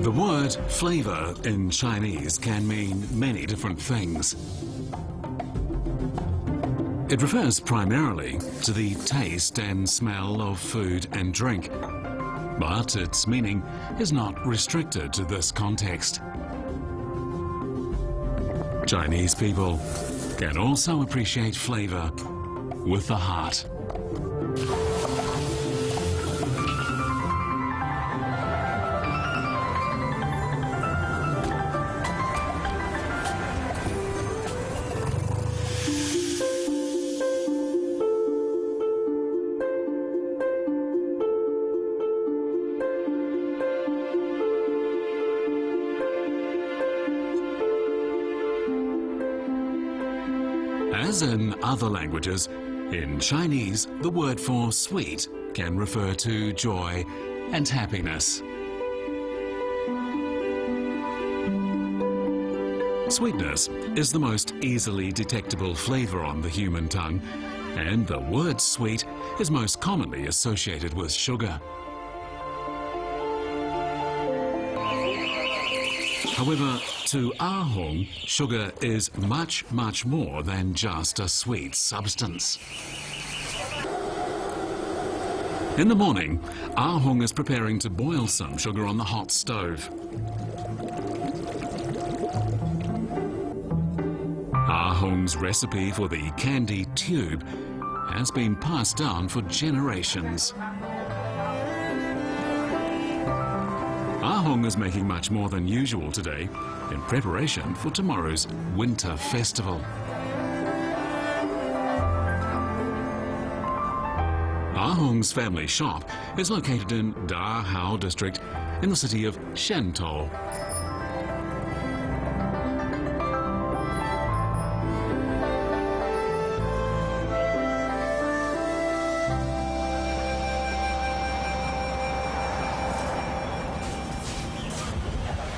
The word flavor in Chinese can mean many different things. It refers primarily to the taste and smell of food and drink, but its meaning is not restricted to this context. Chinese people can also appreciate flavor with the heart. As in other languages, in Chinese, the word for sweet can refer to joy and happiness. Sweetness is the most easily detectable flavor on the human tongue, and the word sweet is most commonly associated with sugar. However, to Ah Hong, sugar is much, much more than just a sweet substance. In the morning, Ah Hong is preparing to boil some sugar on the hot stove. Ah Hong's recipe for the candy tube has been passed down for generations. Ah Hong is making much more than usual today in preparation for tomorrow's winter festival. Ah Hong's family shop is located in Dunhuang district in the city of Shantou.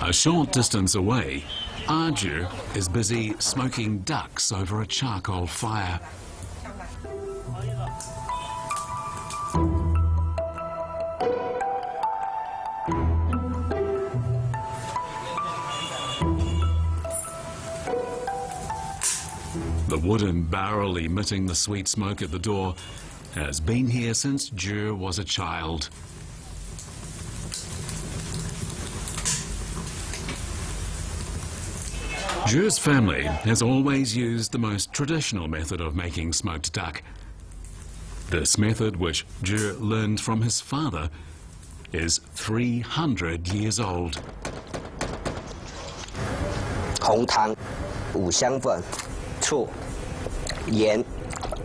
A short distance away, Arju is busy smoking ducks over a charcoal fire. The wooden barrel emitting the sweet smoke at the door has been here since Zhu was a child. Zhu's family has always used the most traditional method of making smoked duck. This method, which Zhu learned from his father, is 300 years old. 红糖、五香粉、醋、盐，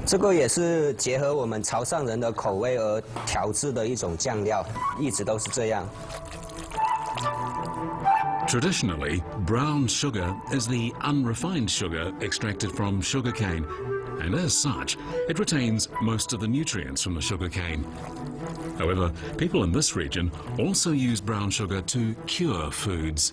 这个也是结合我们潮汕人的口味而调制的一种酱料，一直都是这样。 Traditionally, brown sugar is the unrefined sugar extracted from sugarcane, and as such, it retains most of the nutrients from the sugarcane. However, people in this region also use brown sugar to cure foods.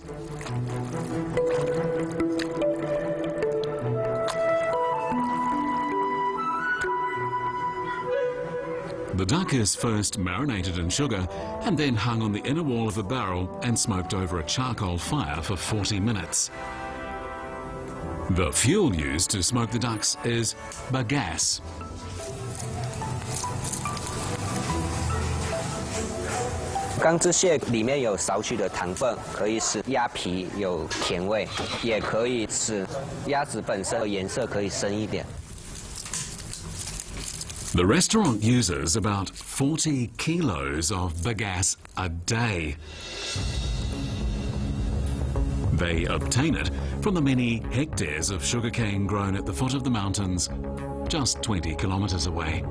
The duck is first marinated in sugar and then hung on the inner wall of the barrel and smoked over a charcoal fire for 40 minutes. The fuel used to smoke the ducks is bagasse. "钢汁蟹里面有少许的糖分，可以使鸭皮有甜味，也可以使鸭子本身的颜色可以深一点。 The restaurant uses about 40 kilos of bagasse a day. They obtain it from the many hectares of sugarcane grown at the foot of the mountains, just 20 kilometers away.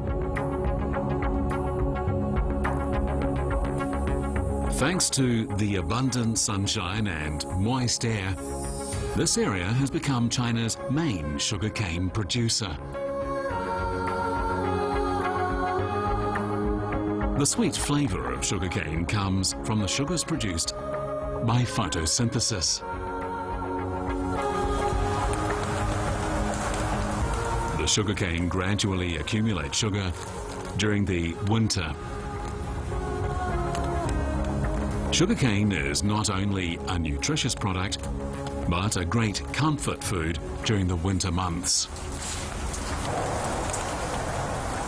Thanks to the abundant sunshine and moist air, this area has become China's main sugarcane producer. The sweet flavor of sugarcane comes from the sugars produced by photosynthesis. The sugarcane gradually accumulates sugar during the winter. Sugarcane is not only a nutritious product, but a great comfort food during the winter months.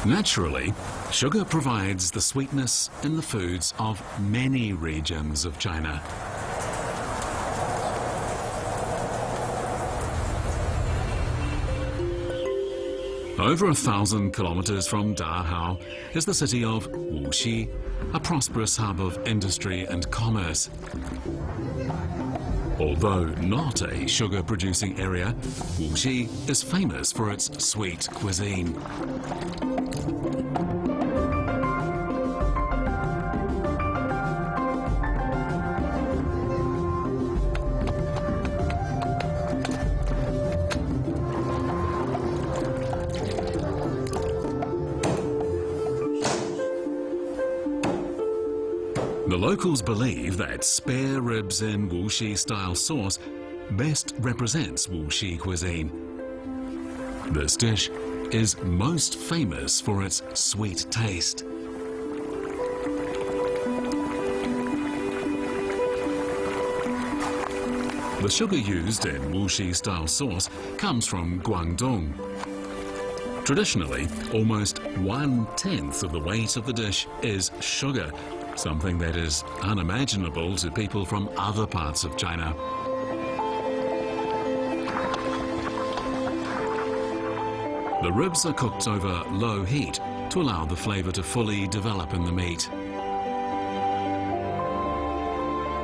Naturally, sugar provides the sweetness in the foods of many regions of China. Over 1,000 kilometers from Dahao is the city of Wuxi, a prosperous hub of industry and commerce. Although not a sugar-producing area, Wuxi is famous for its sweet cuisine. The locals believe that spare ribs in Wuxi-style sauce best represents Wuxi cuisine. This dish is most famous for its sweet taste. The sugar used in Wuxi-style sauce comes from Guangdong. Traditionally, almost 1/10 of the weight of the dish is sugar, something that is unimaginable to people from other parts of China. The ribs are cooked over low heat to allow the flavor to fully develop in the meat.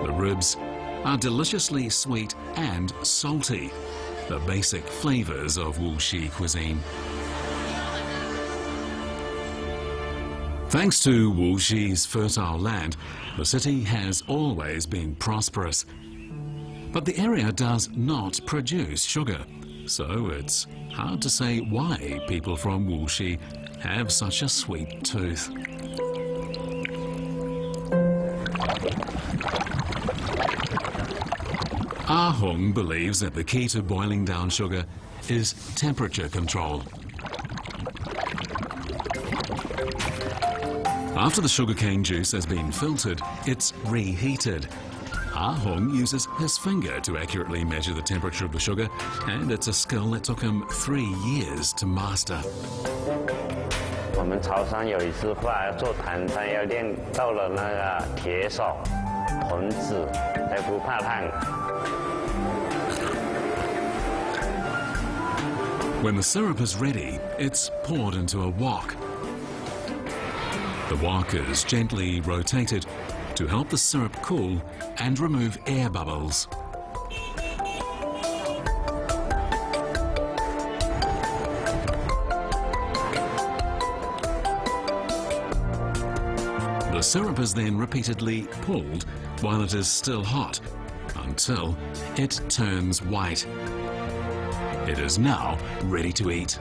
The ribs are deliciously sweet and salty, the basic flavors of Wuxi cuisine. Thanks to Wuxi's fertile land, the city has always been prosperous. But the area does not produce sugar, so it's hard to say why people from Wuxi have such a sweet tooth. Hong believes that the key to boiling down sugar is temperature control. After the sugarcane juice has been filtered, it's reheated. Hong uses his finger to accurately measure the temperature of the sugar, and it's a skill that took him 3 years to master. 我们潮汕有一次话要做坛餐，要练到了那个铁手、童子，还不怕烫。 When the syrup is ready, it's poured into a wok. The wok is gently rotated to help the syrup cool and remove air bubbles. The syrup is then repeatedly pulled while it is still hot until it turns white. It is now ready to eat.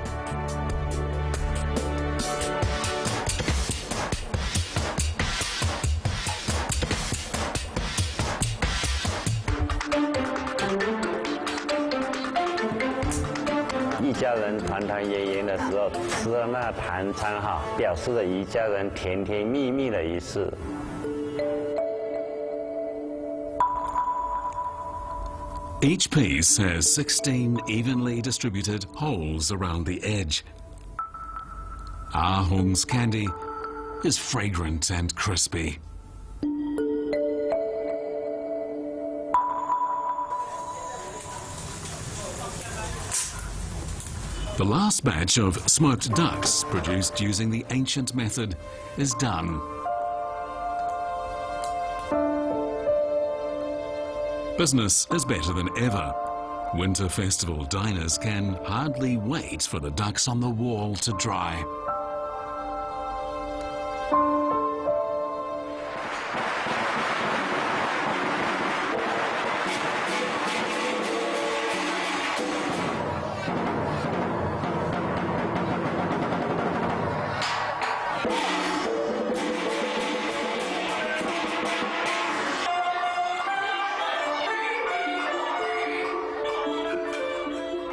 一家人团团圆圆的时候，吃了那坛餐哈，表示了一家人甜甜蜜蜜的仪式。 Each piece has 16 evenly distributed holes around the edge. Hong's candy is fragrant and crispy. The last batch of smoked ducks produced using the ancient method is done. Business is better than ever. Winter festival diners can hardly wait for the ducks on the wall to dry.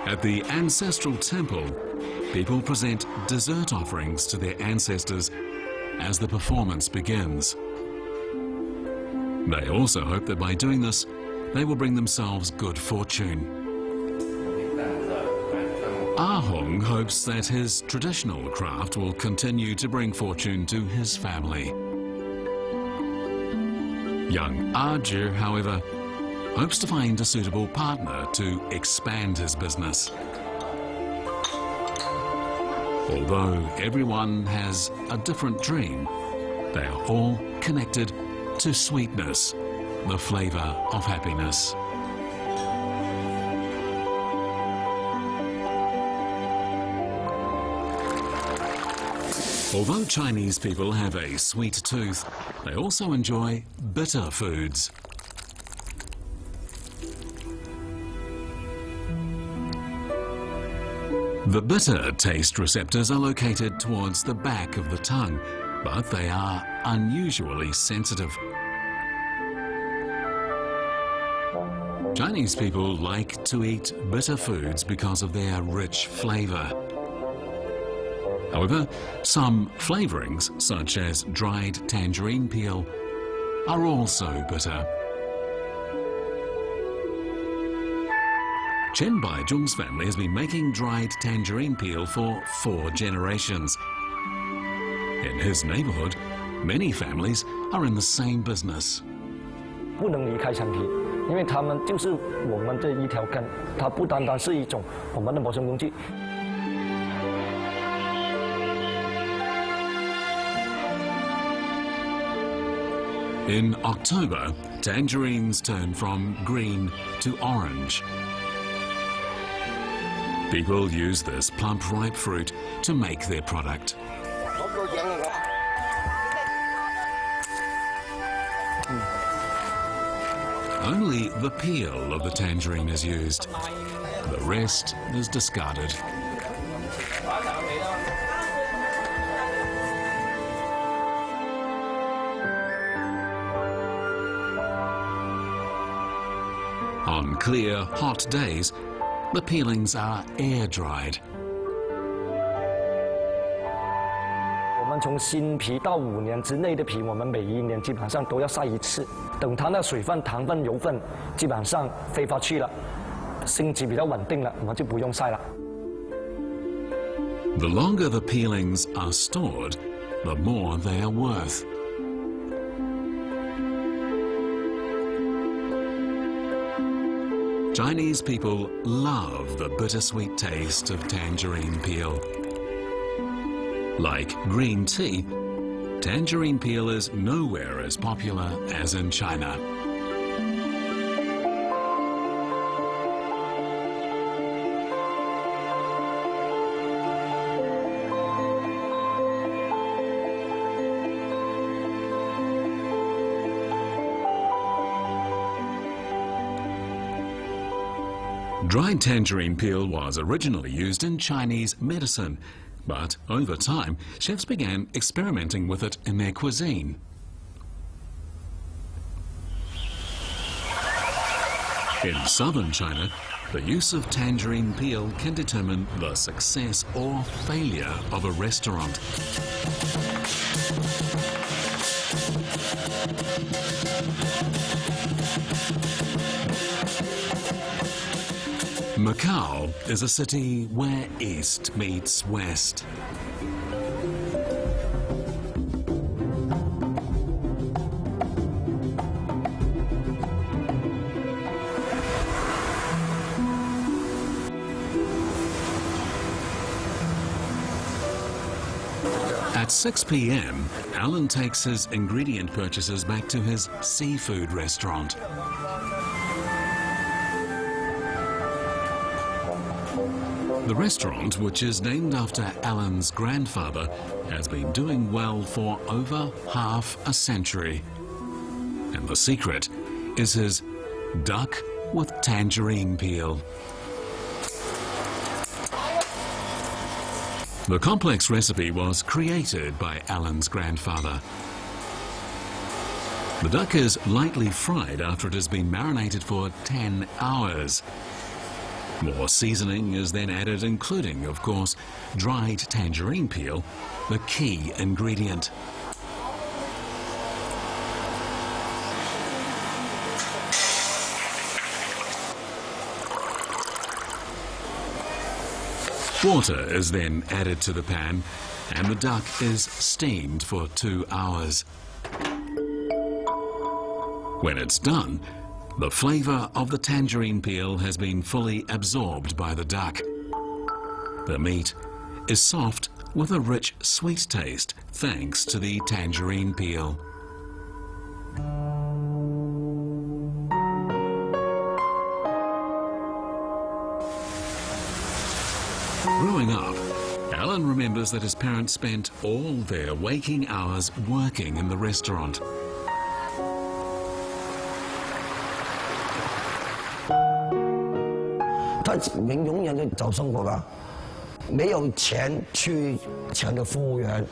At the ancestral temple, people present dessert offerings to their ancestors as the performance begins. They also hope that by doing this, they will bring themselves good fortune. Ahong hopes that his traditional craft will continue to bring fortune to his family. Young Arju, however, hopes to find a suitable partner to expand his business. Although everyone has a different dream, they are all connected to sweetness, the flavor of happiness. Although Chinese people have a sweet tooth, they also enjoy bitter foods. The bitter taste receptors are located towards the back of the tongue, but they are unusually sensitive. Chinese people like to eat bitter foods because of their rich flavor. However, some flavorings, such as dried tangerine peel, are also bitter. Chen Baizhong's family has been making dried tangerine peel for 4 generations. In his neighborhood, many families are in the same business. 不能离开产品，因为它们就是我们的一条根，它不单单是一种我们的谋生工具。 In October, tangerines turn from green to orange. People use this plump, ripe fruit to make their product. Only the peel of the tangerine is used. The rest is discarded. On clear, hot days, the peelings are air-dried. 我们从新皮到5年之内的皮，我们每1年基本上都要晒1次。等它那水分、糖分、油分基本上挥发去了，性质比较稳定了，我们就不用晒了。The longer the peelings are stored, the more they are worth. Chinese people love the bittersweet taste of tangerine peel. Like green tea, tangerine peel is nowhere as popular as in China. Dried tangerine peel was originally used in Chinese medicine, but over time, chefs began experimenting with it in their cuisine. In southern China, the use of tangerine peel can determine the success or failure of a restaurant. Macau is a city where East meets West. At 6 p.m., Alan takes his ingredient purchases back to his seafood restaurant. The restaurant, which is named after Alan's grandfather, has been doing well for over half a century. And the secret is his duck with tangerine peel. The complex recipe was created by Alan's grandfather. The duck is lightly fried after it has been marinated for 10 hours. More seasoning is then added, including, of course, dried tangerine peel, the key ingredient. Water is then added to the pan and the duck is steamed for 2 hours. When it's done, the flavour of the tangerine peel has been fully absorbed by the duck. The meat is soft with a rich sweet taste thanks to the tangerine peel. Growing up, Alan remembers that his parents spent all their waking hours working in the restaurant. 他永远就找生活吧，没有钱去抢的服务员，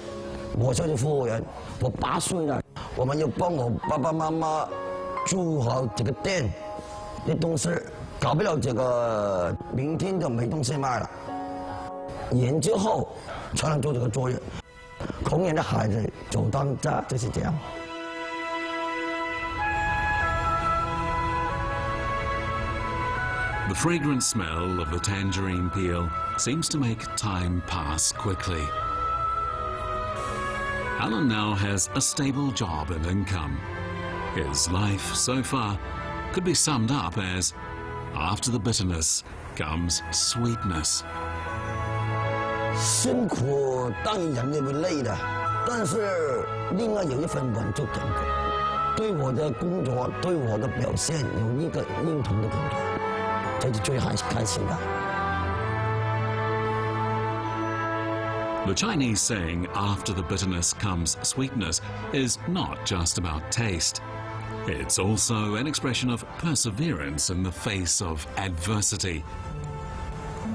我就是服务员。我8岁了，我们要帮我爸爸妈妈做好这个店的东西，搞不了这个明天就没东西卖了。研究后才能做这个作业。穷人的孩子走当家就是这样。 The fragrant smell of the tangerine peel seems to make time pass quickly. Alan now has a stable job and income. His life so far could be summed up as, after the bitterness comes sweetness. 辛苦当然人会累的，但是另外有一份满足感，对我的工作、对我的表现有一个认同的感觉。 这是最开心的。 The Chinese saying, after the bitterness comes sweetness, is not just about taste. It's also an expression of perseverance in the face of adversity.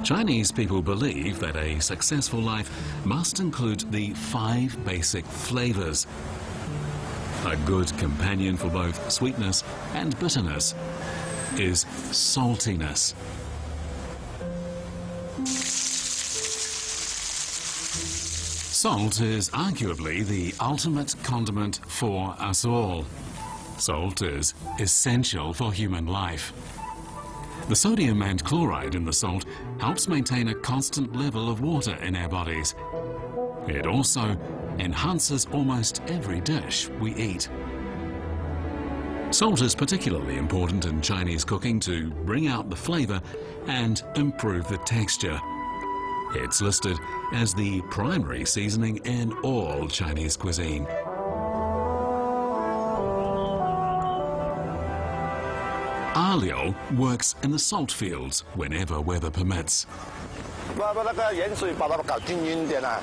Chinese people believe that a successful life must include the 5 basic flavors. A good companion for both sweetness and bitterness is saltiness. Salt is arguably the ultimate condiment for us all. Salt is essential for human life. The sodium and chloride in the salt helps maintain a constant level of water in our bodies. It also enhances almost every dish we eat. Salt is particularly important in Chinese cooking to bring out the flavour and improve the texture. It's listed as the primary seasoning in all Chinese cuisine. Ah Liu works in the salt fields whenever weather permits. 把那个盐水把它搞均匀一点啊，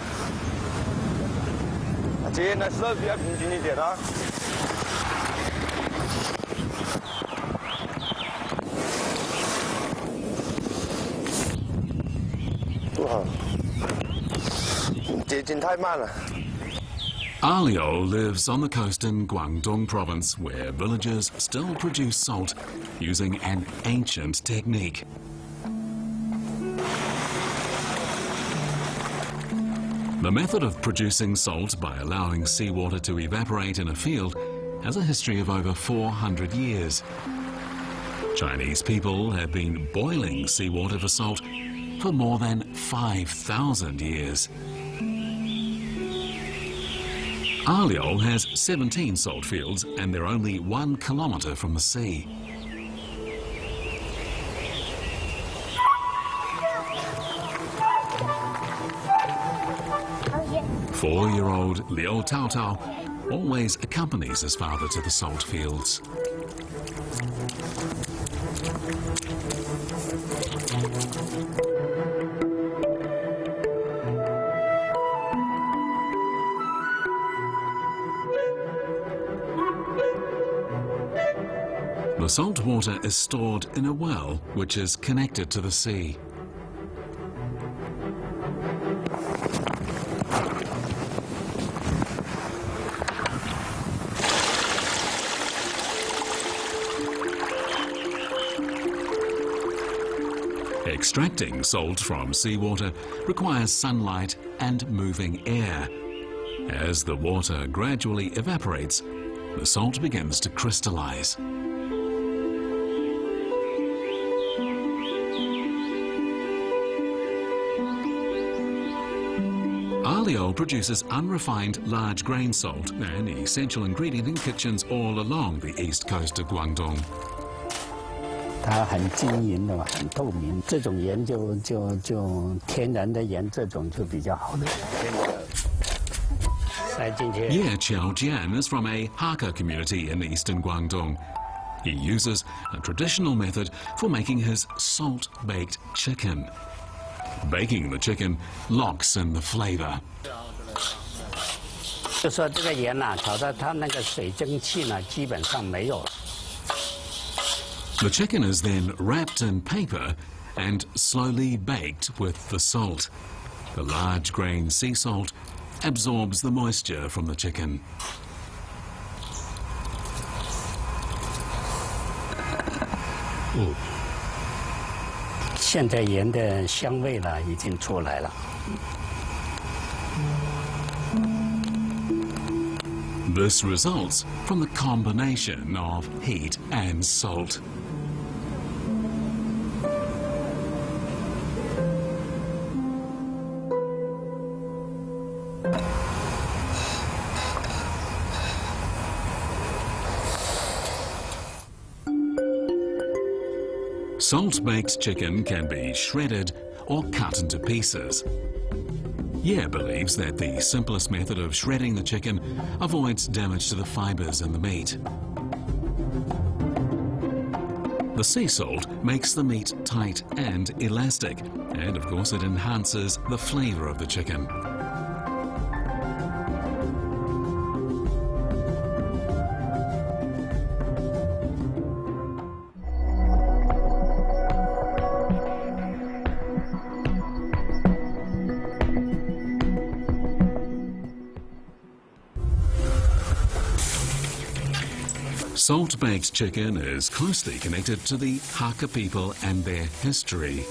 煎的时候比较平均一点啊。 Ah Liu lives on the coast in Guangdong province, where villagers still produce salt using an ancient technique. The method of producing salt by allowing seawater to evaporate in a field has a history of over 400 years. Chinese people have been boiling seawater for salt for more than 5,000 years. Ah Liu has 17 salt fields and they're only 1 kilometre from the sea. Four-year-old Liu Tao Tao always accompanies his father to the salt fields. The salt water is stored in a well which is connected to the sea. Extracting salt from seawater requires sunlight and moving air. As the water gradually evaporates, the salt begins to crystallize. Liu produces unrefined large grain salt, an essential ingredient in kitchens all along the east coast of Guangdong. 它很晶莹的嘛，很透明，这种盐就天然的盐，这种就比较好的。塞进去。Ye Qiaojian is from a Hakka community in eastern Guangdong. He uses a traditional method for making his salt-baked chicken. Baking the chicken locks in the flavor. 就说这个盐呐，炒到它那个水蒸气呢，基本上没有了。 The chicken is then wrapped in paper and slowly baked with the salt. The large grain sea salt absorbs the moisture from the chicken. 现在盐的香味呢，已经出来了。 This results from the combination of heat and salt. Salt-baked chicken can be shredded or cut into pieces. Ye believes that the simplest method of shredding the chicken avoids damage to the fibers in the meat. The sea salt makes the meat tight and elastic, and of course it enhances the flavor of the chicken. Salt-baked chicken is closely connected to the Hakka people and their history.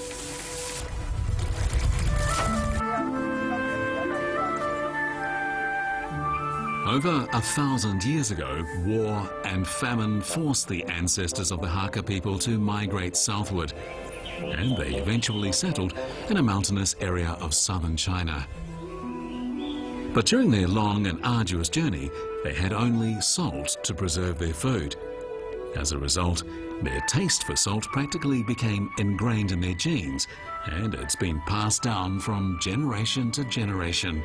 Over 1,000 years ago, war and famine forced the ancestors of the Hakka people to migrate southward, and they eventually settled in a mountainous area of southern China. But during their long and arduous journey, they had only salt to preserve their food. As a result, their taste for salt practically became ingrained in their genes, and it's been passed down from generation to generation.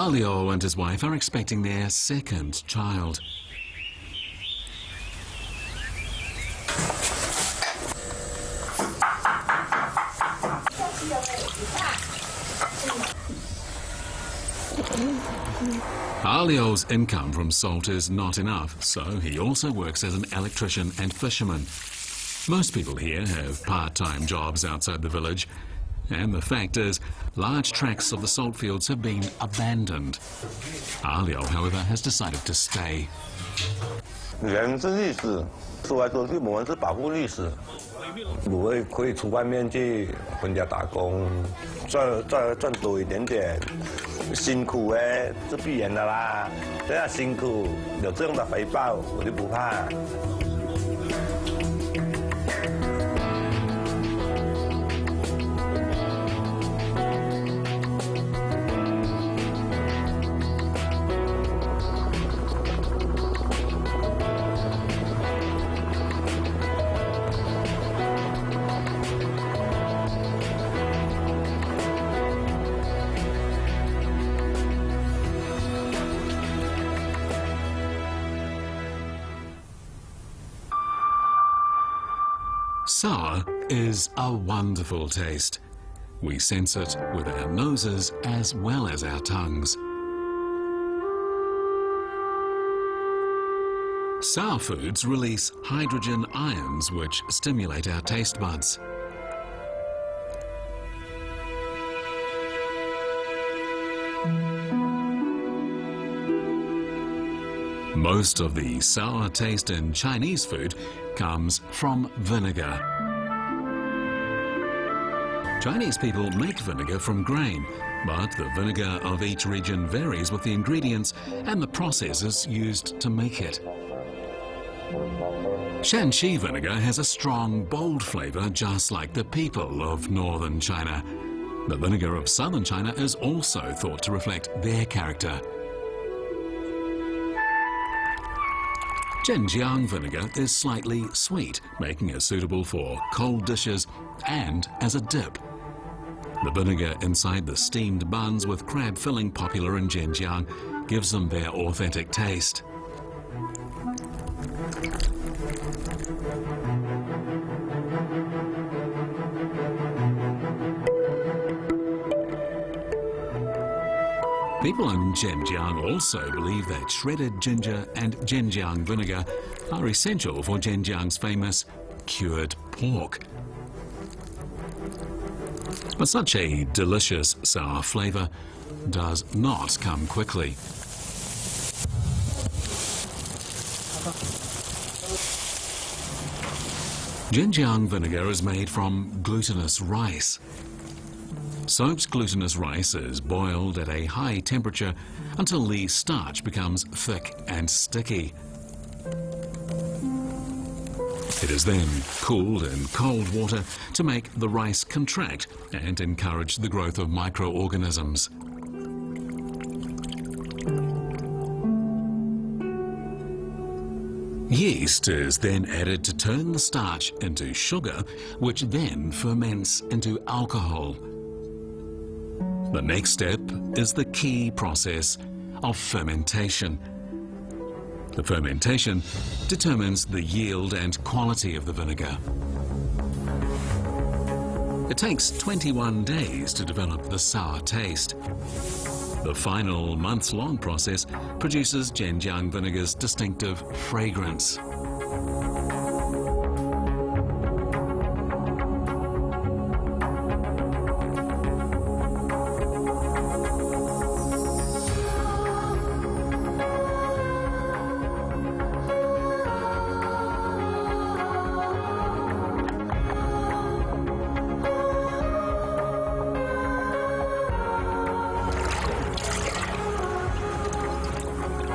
Liu and his wife are expecting their second child. Liu's income from salt is not enough, so he also works as an electrician and fisherman. Most people here have part-time jobs outside the village, and the fact is, large tracts of the salt fields have been abandoned. Liu, however, has decided to stay. 人是律师，说来说去，我们是保护律师。我会可以出外面去人家打工，赚多一点点。辛苦哎，是必然的啦。这样辛苦，有这样的回报，我就不怕。 Sour is a wonderful taste. We sense it with our noses as well as our tongues. Sour foods release hydrogen ions which stimulate our taste buds. Most of the sour taste in Chinese food comes from vinegar. Chinese people make vinegar from grain, but the vinegar of each region varies with the ingredients and the processes used to make it. Shanxi vinegar has a strong, bold flavor just like the people of northern China. The vinegar of southern China is also thought to reflect their character. Zhenjiang vinegar is slightly sweet, making it suitable for cold dishes and as a dip. The vinegar inside the steamed buns with crab filling popular in Zhenjiang gives them their authentic taste. People in Zhenjiang also believe that shredded ginger and Zhenjiang vinegar are essential for Zhenjiang's famous cured pork. But such a delicious sour flavor does not come quickly. Zhenjiang vinegar is made from glutinous rice. Soaked glutinous rice is boiled at a high temperature until the starch becomes thick and sticky. It is then cooled in cold water to make the rice contract and encourage the growth of microorganisms. Yeast is then added to turn the starch into sugar, which then ferments into alcohol. The next step is the key process of fermentation. The fermentation determines the yield and quality of the vinegar. It takes 21 days to develop the sour taste. The final months-long process produces Zhenjiang vinegar's distinctive fragrance.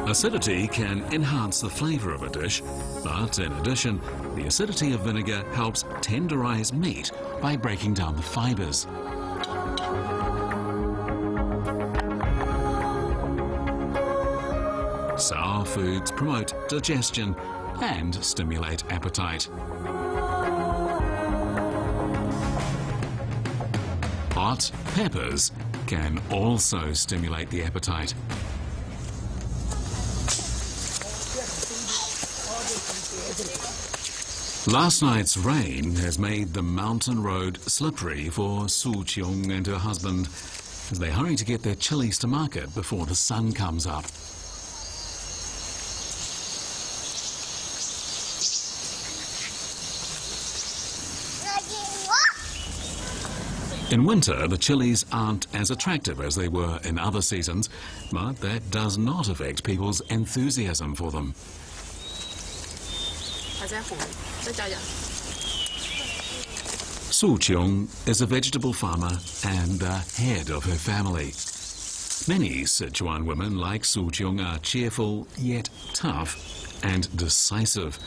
Acidity can enhance the flavor of a dish, but in addition, the acidity of vinegar helps tenderize meat by breaking down the fibers. Sour foods promote digestion and stimulate appetite. Hot peppers can also stimulate the appetite. Last night's rain has made the mountain road slippery for Su Qiong and her husband as they hurry to get their chilies to market before the sun comes up. In winter, the chilies aren't as attractive as they were in other seasons, but that does not affect people's enthusiasm for them. Su Qiong is a vegetable farmer and the head of her family. Many Sichuan women like Su Qiong are cheerful yet tough and decisive.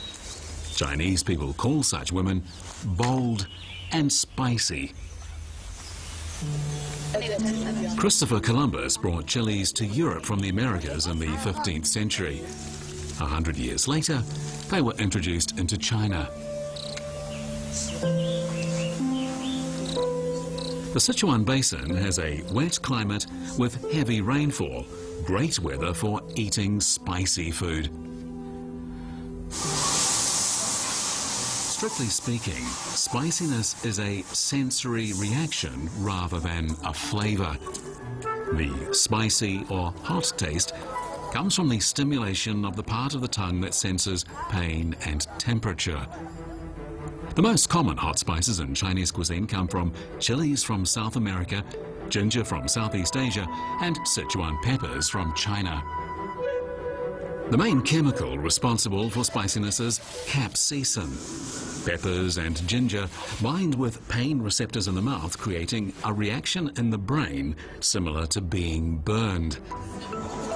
Chinese people call such women bold and spicy. Christopher Columbus brought chilies to Europe from the Americas in the 15th century. 100 years later, they were introduced into China. The Sichuan Basin has a wet climate with heavy rainfall, great weather for eating spicy food. Strictly speaking, spiciness is a sensory reaction rather than a flavor. The spicy or hot taste comes from the stimulation of the part of the tongue that senses pain and temperature. The most common hot spices in Chinese cuisine come from chilies from South America, ginger from Southeast Asia, and Sichuan peppers from China. The main chemical responsible for spiciness is capsaicin. Peppers and ginger bind with pain receptors in the mouth, creating a reaction in the brain similar to being burned.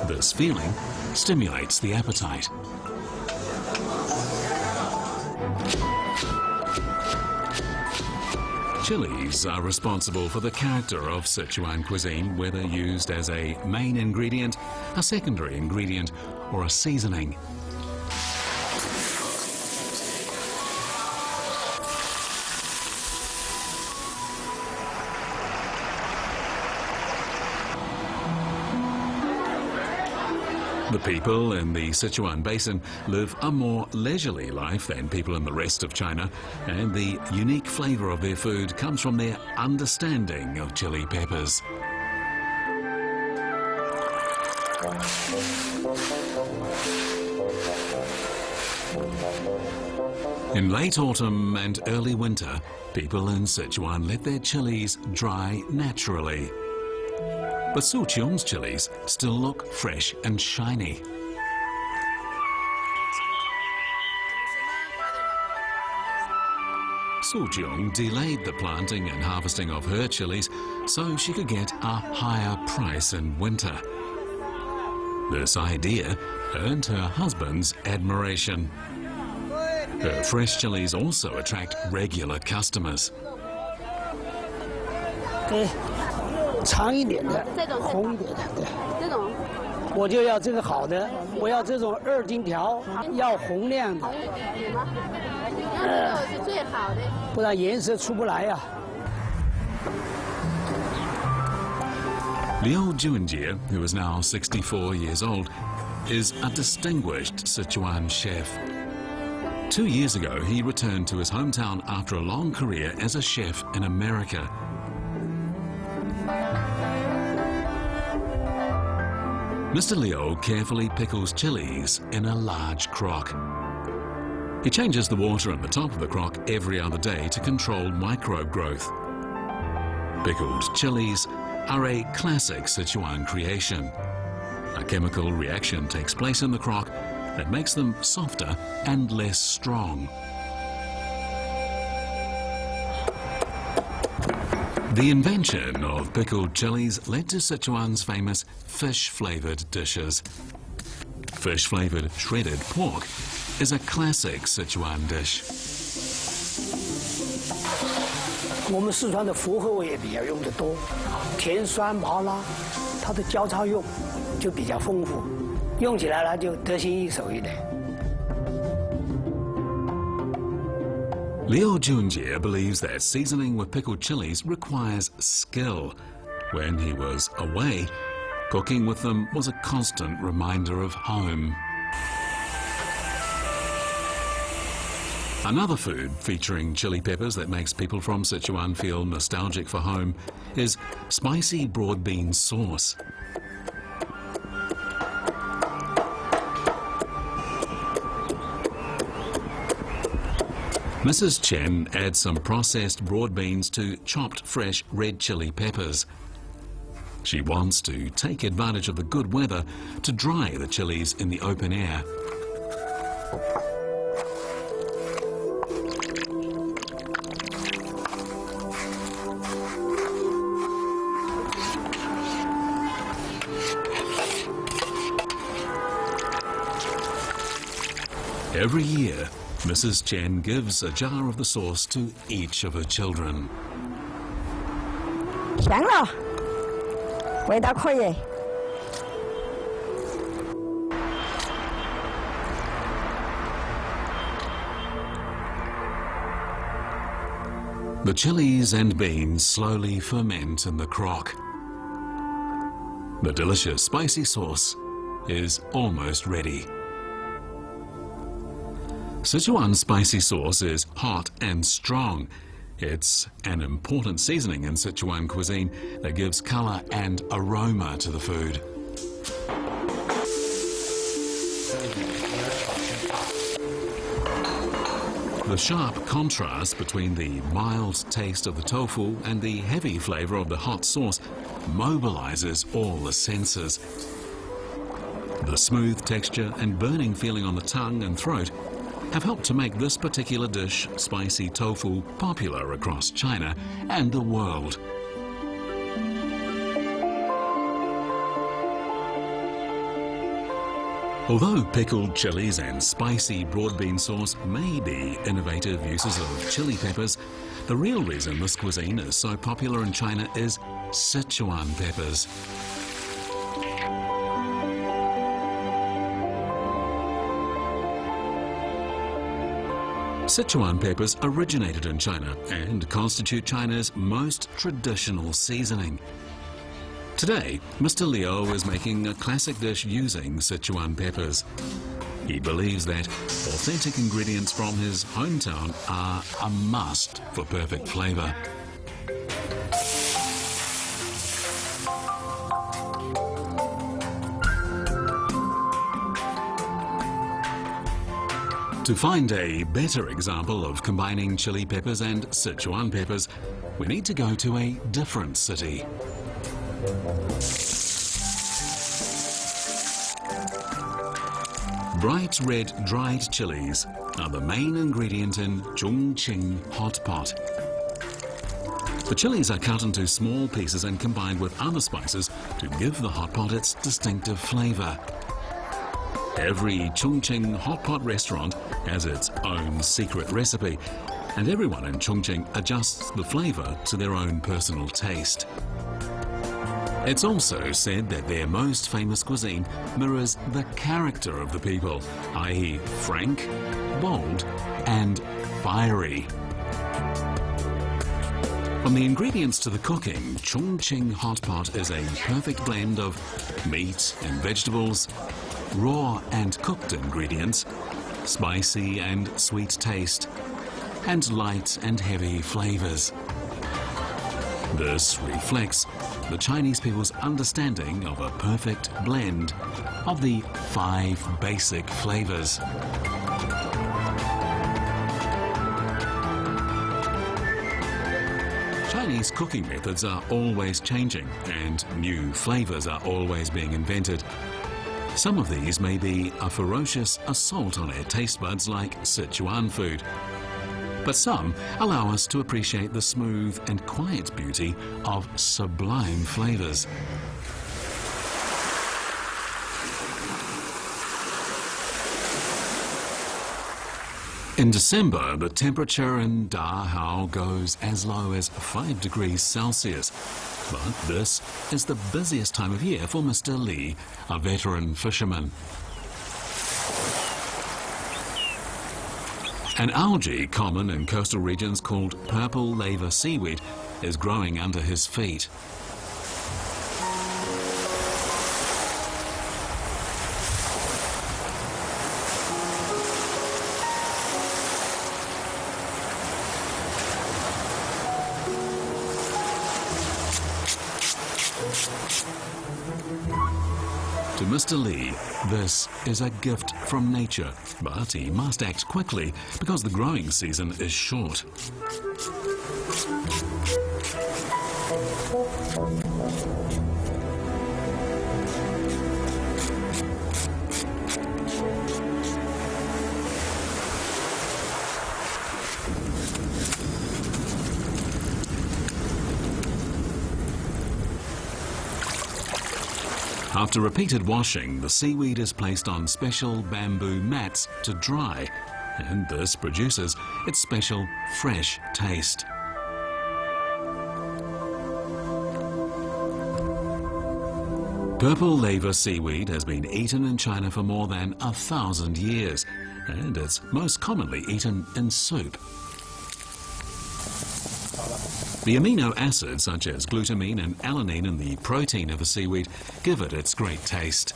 This feeling stimulates the appetite. Chilies are responsible for the character of Sichuan cuisine, whether used as a main ingredient, a secondary ingredient, or a seasoning. The people in the Sichuan Basin live a more leisurely life than people in the rest of China, and the unique flavor of their food comes from their understanding of chili peppers. In late autumn and early winter, people in Sichuan let their chilies dry naturally. But Suqiong's chilies still look fresh and shiny. Suqiong delayed the planting and harvesting of her chilies so she could get a higher price in winter. This idea earned her husband's admiration. Her fresh chilies also attract regular customers. 长一点的，红一点的，对。这种，我就要这个好的，我要这种2金条，要红亮的。红一点吗？这个是最好的，不然颜色出不来呀。Liu Junjie, who is now 64 years old, is a distinguished Sichuan chef. 2 years ago, he returned to his hometown after a long career as a chef in America. Mr. Liu carefully pickles chilies in a large crock. He changes the water in the top of the crock every other day to control microbe growth. Pickled chilies are a classic Sichuan creation. A chemical reaction takes place in the crock that makes them softer and less strong. The invention of pickled chilies led to Sichuan's famous fish-flavored dishes. Fish-flavored shredded pork is a classic Sichuan dish. 我们四川的复合味也比较用得多，甜酸麻辣，它的交叉用就比较丰富，用起来呢就得心应手一点。 Liu Junjie believes that seasoning with pickled chilies requires skill. When he was away, cooking with them was a constant reminder of home. Another food featuring chili peppers that makes people from Sichuan feel nostalgic for home is spicy broad bean sauce. Mrs. Chen adds some processed broad beans to chopped fresh red chili peppers. She wants to take advantage of the good weather to dry the chilies in the open air. Every year, Mrs. Chen gives a jar of the sauce to each of her children. 香了，味道可以。 The chilies and beans slowly ferment in the crock. The delicious spicy sauce is almost ready. Sichuan spicy sauce is hot and strong. It's an important seasoning in Sichuan cuisine that gives color and aroma to the food. The sharp contrast between the mild taste of the tofu and the heavy flavor of the hot sauce mobilizes all the senses. The smooth texture and burning feeling on the tongue and throat have helped to make this particular dish, spicy tofu, popular across China and the world. Although pickled chilies and spicy broad bean sauce may be innovative uses of chili peppers, the real reason this cuisine is so popular in China is Sichuan peppers. Sichuan peppers originated in China and constitute China's most traditional seasoning. Today, Mr. Liu is making a classic dish using Sichuan peppers. He believes that authentic ingredients from his hometown are a must for perfect flavor. To find a better example of combining chili peppers and Sichuan peppers, we need to go to a different city. Bright red dried chilies are the main ingredient in Chongqing hot pot. The chilies are cut into small pieces and combined with other spices to give the hot pot its distinctive flavor. Every Chongqing hot pot restaurant has its own secret recipe, and everyone in Chongqing adjusts the flavor to their own personal taste. It's also said that their most famous cuisine mirrors the character of the people, i.e. frank, bold, and fiery. From the ingredients to the cooking, Chongqing hot pot is a perfect blend of meat and vegetables, raw and cooked ingredients, spicy and sweet taste, and light and heavy flavors. This reflects the Chinese people's understanding of a perfect blend of the 5 basic flavors. Chinese cooking methods are always changing and new flavors are always being invented. Some of these may be a ferocious assault on our taste buds like Sichuan food, but some allow us to appreciate the smooth and quiet beauty of sublime flavors. In December, the temperature in Dunhuang goes as low as 5 degrees Celsius. But this is the busiest time of year for Mr. Li, a veteran fisherman. An algae common in coastal regions called purple laver seaweed is growing under his feet. To Mr. Li, this is a gift from nature, but he must act quickly because the growing season is short. After repeated washing, the seaweed is placed on special bamboo mats to dry, and this produces its special fresh taste. Purple laver seaweed has been eaten in China for more than 1,000 years, and it's most commonly eaten in soup. The amino acids such as glutamine and alanine in the protein of the seaweed give it its great taste.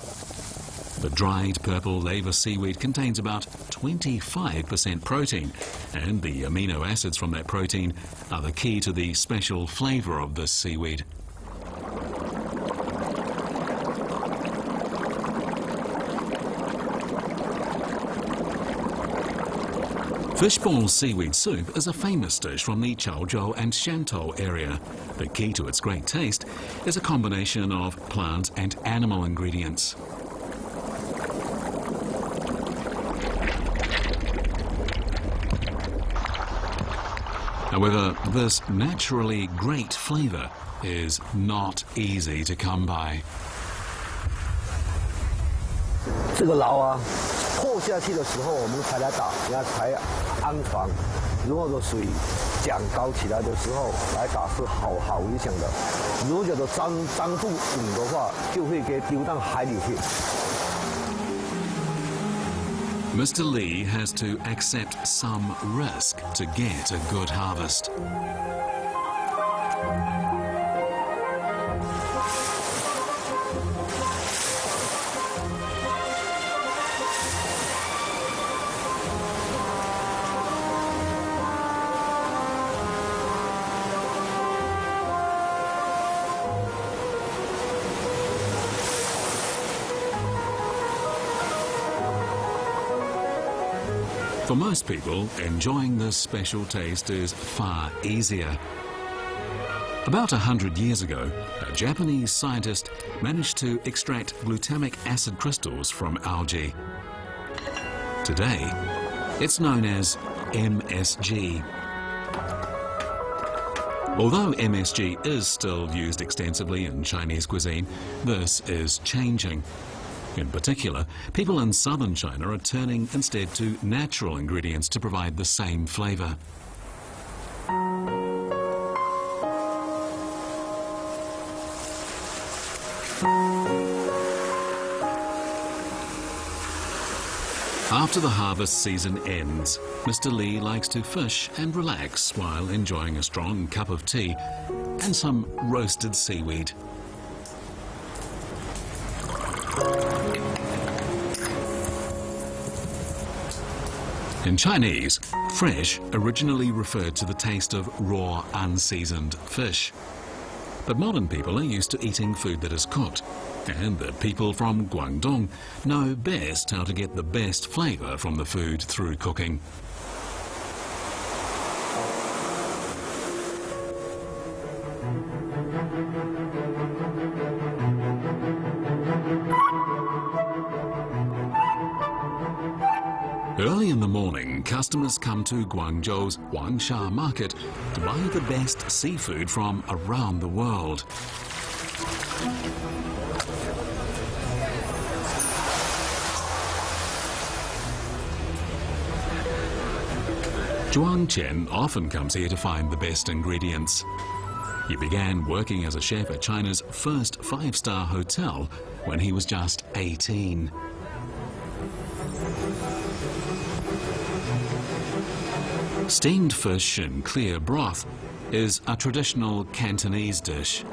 The dried purple laver seaweed contains about 25% protein, and the amino acids from that protein are the key to the special flavor of this seaweed. Fishball seaweed soup is a famous dish from the Chaozhou and Shantou area. The key to its great taste is a combination of plant and animal ingredients. However, this naturally great flavor is not easy to come by. 这个牢啊，破下去的时候我们才来打，然后才安防。如果说水涨高起来的时候来打是好危险的。如果说张不稳的话，就会给丢到海里去。 Mr. Lee has to accept some risk to get a good harvest. For most people, enjoying this special taste is far easier. About 100 years ago, a Japanese scientist managed to extract glutamic acid crystals from algae. Today, it's known as MSG. Although MSG is still used extensively in Chinese cuisine, this is changing. In particular, people in southern China are turning instead to natural ingredients to provide the same flavor. After the harvest season ends, Mr. Lee likes to fish and relax while enjoying a strong cup of tea and some roasted seaweed. In Chinese, fresh originally referred to the taste of raw, unseasoned fish. But modern people are used to eating food that is cooked, and the people from Guangdong know best how to get the best flavor from the food through cooking. Early in the morning, customers come to Guangzhou's Wangsha market to buy the best seafood from around the world. Zhuang Chen often comes here to find the best ingredients. He began working as a chef at China's first five-star hotel when he was just 18. Steamed fish in clear broth is a traditional Cantonese dish.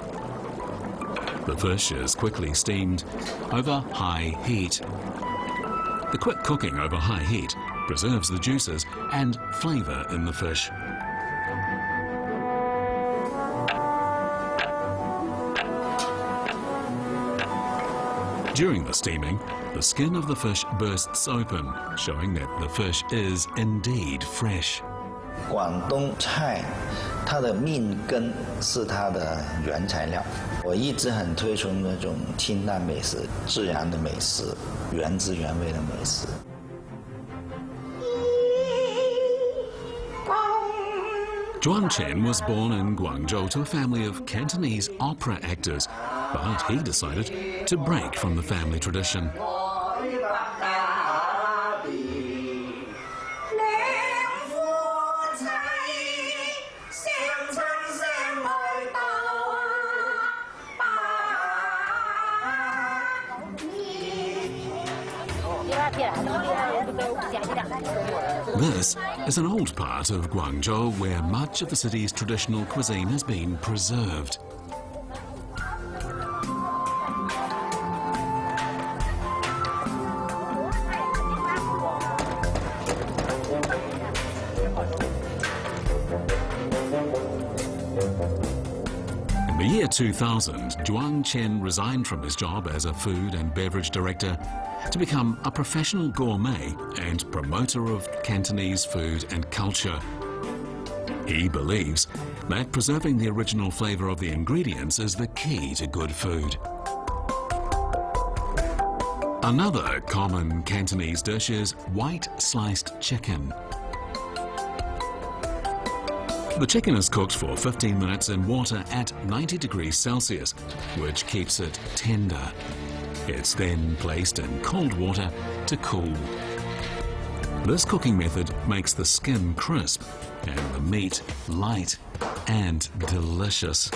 The fish is quickly steamed over high heat. The quick cooking over high heat preserves the juices and flavor in the fish. During the steaming, the skin of the fish bursts open, showing that the fish is indeed fresh. 广东菜，它的命根是它的原材料。我一直很推崇那种清淡美食、自然的美食、原汁原味的美食。 Zhuang Chen was born in Guangzhou to a family of Cantonese opera actors, but he decided to break from the family tradition. This is an old part of Guangzhou where much of the city's traditional cuisine has been preserved. In the year 2000, Zhuang Chen resigned from his job as a food and beverage director to become a professional gourmet and promoter of Cantonese food and culture. He believes that preserving the original flavor of the ingredients is the key to good food. Another common Cantonese dish is white sliced chicken. The chicken is cooked for 15 minutes in water at 90 degrees Celsius, which keeps it tender. It's then placed in cold water to cool. This cooking method makes the skin crisp and the meat light and delicious.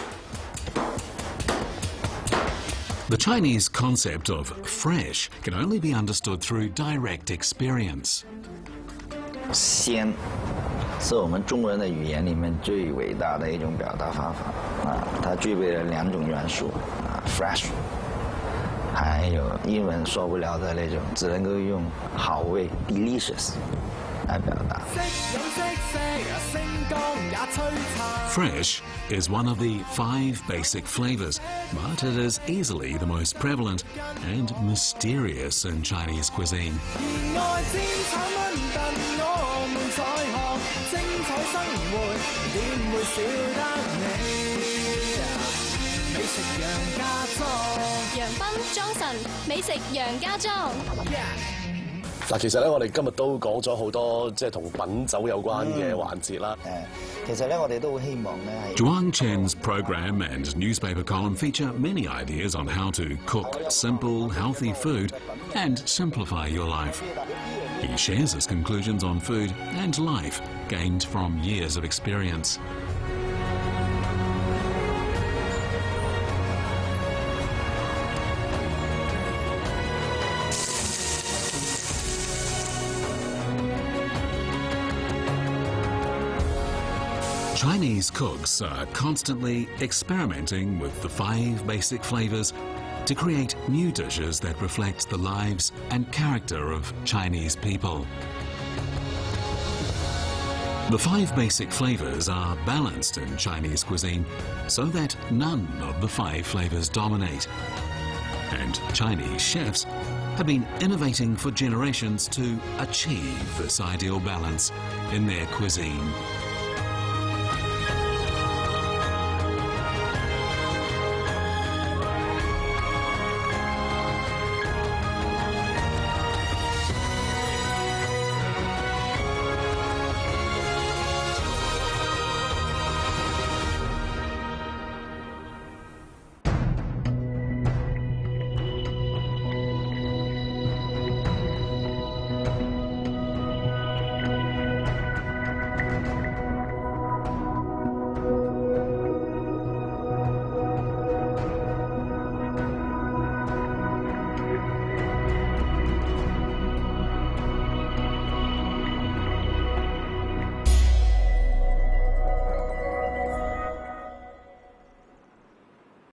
The Chinese concept of fresh can only be understood through direct experience. 鲜是我们中国人的语言里面最伟大的一种表达方法啊，它具备了2种元素啊 ，fresh， 还有英文说不了的那种，只能够用好味 delicious 来表达。 Fresh is one of the 5 basic flavors, but it is easily the most prevalent and mysterious in Chinese cuisine. Yeah. 嗱，其實咧，我哋今日都講咗好多即係同品酒有關嘅環節啦。其實咧，我哋都好希望咧係。 Zhuang Chen's program and newspaper column feature many ideas on how to cook simple, healthy food and simplify your life. He shares his conclusions on food and life gained from years of experience. Chinese cooks are constantly experimenting with the 5 basic flavors to create new dishes that reflect the lives and character of Chinese people. The 5 basic flavors are balanced in Chinese cuisine so that none of the 5 flavors dominate. And Chinese chefs have been innovating for generations to achieve this ideal balance in their cuisine.